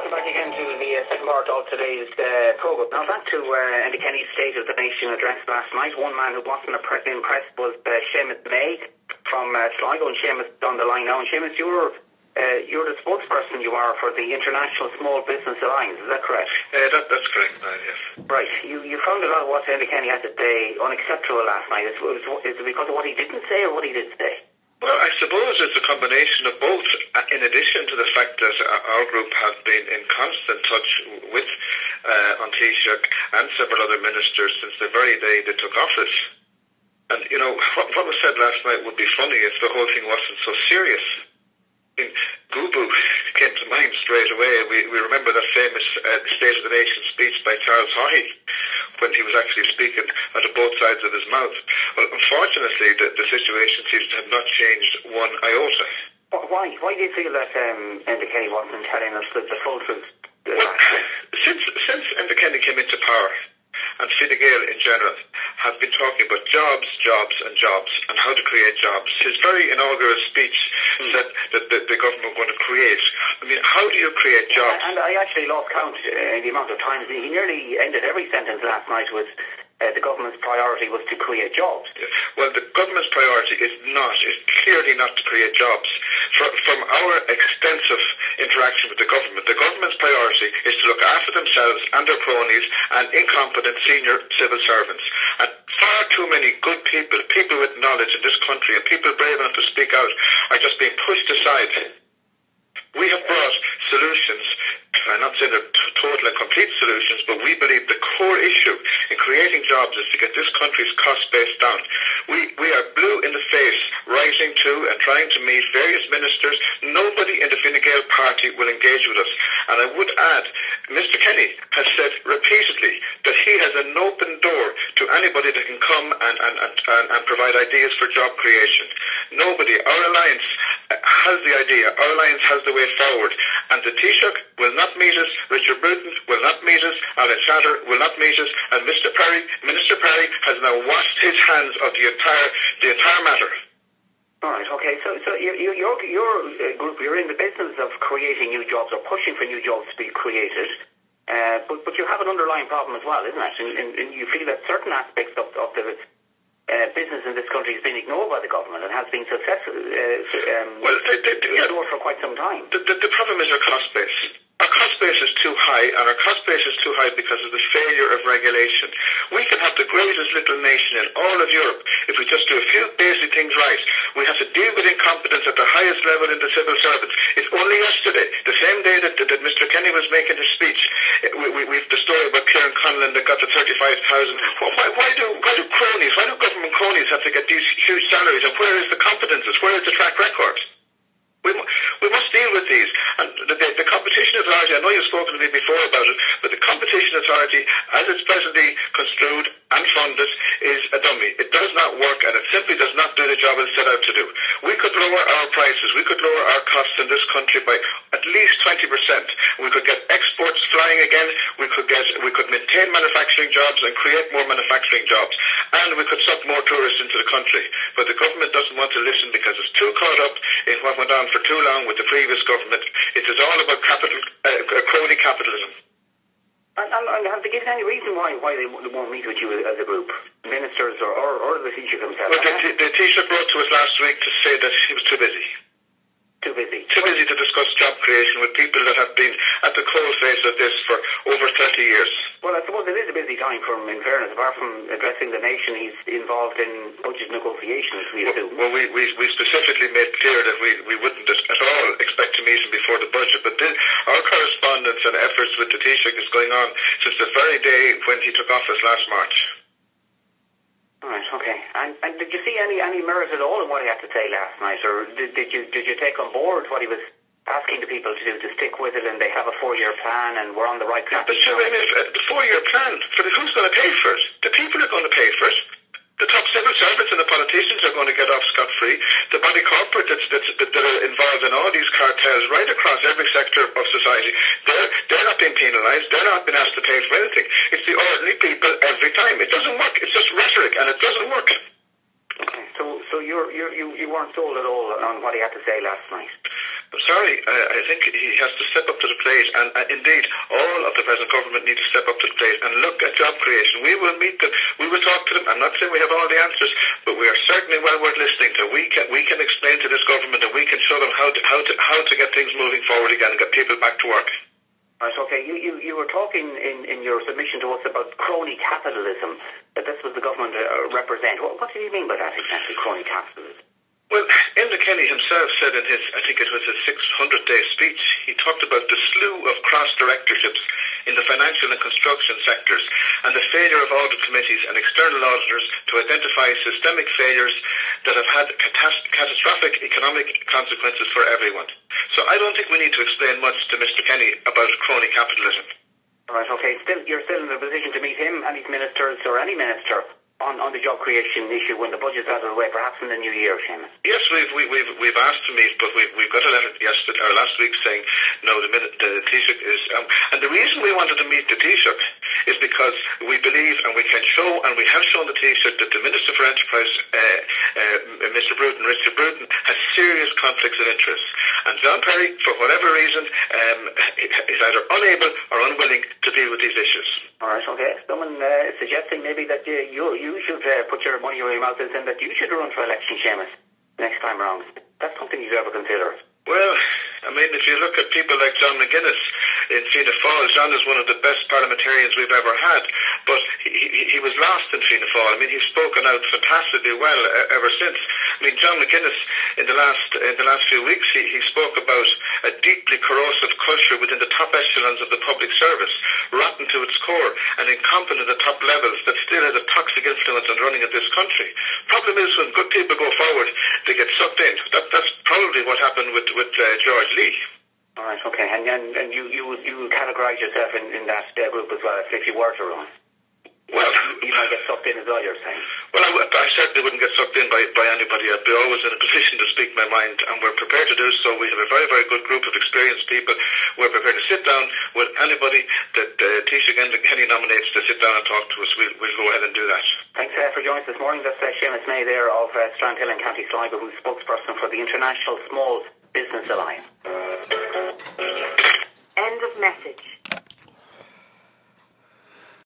welcome back again to the second part of today's programme. Now back to Enda Kenny's State of the Nation address last night. One man who wasn't impressed was Seamus Maye from Sligo, and Seamus is on the line now. And Seamus, you're the spokesperson you are for the International Small Business Alliance, is that correct? That's correct, yes. Right. You found a lot of what Enda Kenny had to say unacceptable last night. Is it because of what he didn't say or what he did say? Well, I suppose it's a combination of both, in addition to the fact that our group have been in constant touch with An Taoiseach and several other ministers since the very day they took office. And, you know, what was said last night would be funny if the whole thing wasn't so serious. I mean, Gubu came to mind straight away. We remember that famous State of the Nation speech by Charles Haughey when he was actually speaking out of both sides of his mouth. Well, unfortunately, the situation seems to have not changed one iota. Why do you feel that Enda Kenny wasn't telling us the full truth? Well, since Enda Kenny came into power, and Fine Gael in general have been talking about jobs, jobs and jobs and how to create jobs. His very inaugural speech said that the government were going to create. I mean, how do you create jobs? And I actually lost count in the amount of times. He nearly ended every sentence last night with the government's priority was to create jobs. Well, the government's priority is clearly not to create jobs. From our extensive interaction with the government's priority is to look after themselves and their cronies and incompetent senior civil servants. And far too many good people with knowledge in this country, and people brave enough to speak out, are just being pushed aside. We have brought solutions. I'm not saying they're total and complete solutions, but we believe the core issue in creating jobs is to get this country's cost base down. We are blue in the face, rising to and trying to meet various ministers. Nobody in the Fine Gael party will engage with us. And I would add, Mr. Kenny has said repeatedly that he has an open door to anybody that can come and provide ideas for job creation. Nobody. Our alliance has the idea. Our alliance has the way forward. And the Taoiseach will not meet us. Richard Bruton will not meet us. Alan Shatter will not meet us. And Minister Perry has now washed his hands of the entire matter. All right, okay. So your group, you're in the business of creating new jobs or pushing for new jobs to be created. But you have an underlying problem as well, isn't it? And you feel that certain aspects of the business in this country has been ignored by the government and has been successful ignored for quite some time. The problem is our cost base. Our cost base is too high, and our cost base is too high because of the failure of regulation. We can have the greatest little nation in all of Europe if we just do a few basic things right. We have to deal with incompetence at the highest level in the civil service. It's only yesterday, the same day that Mr. Kenny was making his speech, we've the story about Kieran Conlon that got the 35,000. Why do government cronies have to get these huge salaries, and where is the competences? Where is the track record? We must deal with these. And the Competition Authority, I know you've spoken to me before about it, but the Competition Authority, as it's presently construed and funded, is a dummy. It does not work, and it simply does not do the job it's set out to do. We could lower our prices, we could lower our costs in this country by at least 20%. We could get exports flying again, we could maintain manufacturing jobs and create more manufacturing jobs, and we could suck more tourists into the country. But the government doesn't want to listen because it's too caught up in what went on for too long with the previous government. It is all about crony capitalism. And have they given any reason why they won't meet with you as a group? Ministers or the Taoiseach himself? Well, the Taoiseach wrote to us last week to say that he was too busy. Too busy? Too busy to discuss job creation with people that have been at the coalface of this for over 30 years. Well, I suppose it is a busy time for him, in fairness. Apart from addressing the nation, he's involved in budget negotiations, we assume. Well, we specifically made clear that we wouldn't at all expect to meet him before the budget, but our correspondence and efforts with the Taoiseach is going on since the very day when he took office last March. All right, okay. And did you see any merit at all in what he had to say last night, or did you take on board what he was asking the people to do, to stick with it, and they have a 4-year plan and we're on the right track? But the 4-year plan, who's going to pay for it? The people are going to pay for it. The top civil servants and the politicians are going to get off scot-free. The body corporate that are involved in all these cartels right across every sector of society, they're not being penalised. They're not being asked to pay for anything. It's the ordinary people every time. It doesn't work. It's just rhetoric, and it doesn't work. Okay, so you weren't sold at all on what he had to say last night? I'm sorry, I think he has to step up to the plate, and indeed, all of the present government need to step up to the plate and look at job creation. We will meet them, we will talk to them. I'm not saying we have all the answers, but we are certainly well worth listening to. We can explain to this government, and we can show them how to get things moving forward again and get people back to work. Right, okay. You were talking in your submission to us about crony capitalism, that this was the government represent. What do you mean by that exactly, crony capitalism? Well, Enda Kenny himself said in his, I think it was his 600-day speech, he talked about the slew of cross-directorships in the financial and construction sectors and the failure of audit committees and external auditors to identify systemic failures that have had catastrophic economic consequences for everyone. So I don't think we need to explain much to Mr. Kenny about crony capitalism. All right, okay. You're still in a position to meet him and his ministers or any minister on the job creation issue when the budget's out of the way, perhaps in the new year, Seamus? Yes, we've asked to meet, but we've got a letter yesterday or last week saying no. The Taoiseach is, and the reason we wanted to meet the Taoiseach is because we believe and we can show, and we have shown the Taoiseach that the Minister for Enterprise, Richard Bruton, has serious conflicts of interest, and John Perry, for whatever reason, is either unable or unwilling to deal with these issues. All right, okay. Someone is suggesting maybe that you should put your money where your mouth is and that you should run for election, Seamus, next time round. That's something you'd ever consider. Well, I mean, if you look at people like John McGuinness in Fianna Fáil, John is one of the best parliamentarians we've ever had, but he was lost in Fianna Fáil. I mean, he's spoken out fantastically well ever since. I mean, John McGuinness, in the last few weeks, he spoke about a deeply corrosive culture within the top echelons of the public service, rotten to its core and incompetent at the top levels, that still has a toxic influence on running of this country. Problem is, when good people go forward, they get sucked in. That's probably what happened with George Lee. All right, okay. And you categorise yourself in that group as well, if you were to run? Well, you might get sucked in as well, you're saying? Well, I certainly wouldn't get sucked in by anybody. I'd be always in a position to speak my mind, and we're prepared to do so. We have a very, very good group of experienced people. We're prepared to sit down with anybody that Taoiseach Enda Kenny nominates to sit down and talk to us. We'll go ahead and do that. Thanks for joining us this morning. That's Seamus Maye there of Strandhill and County Sligo, who's spokesperson for the International Small Business Alliance. End of message.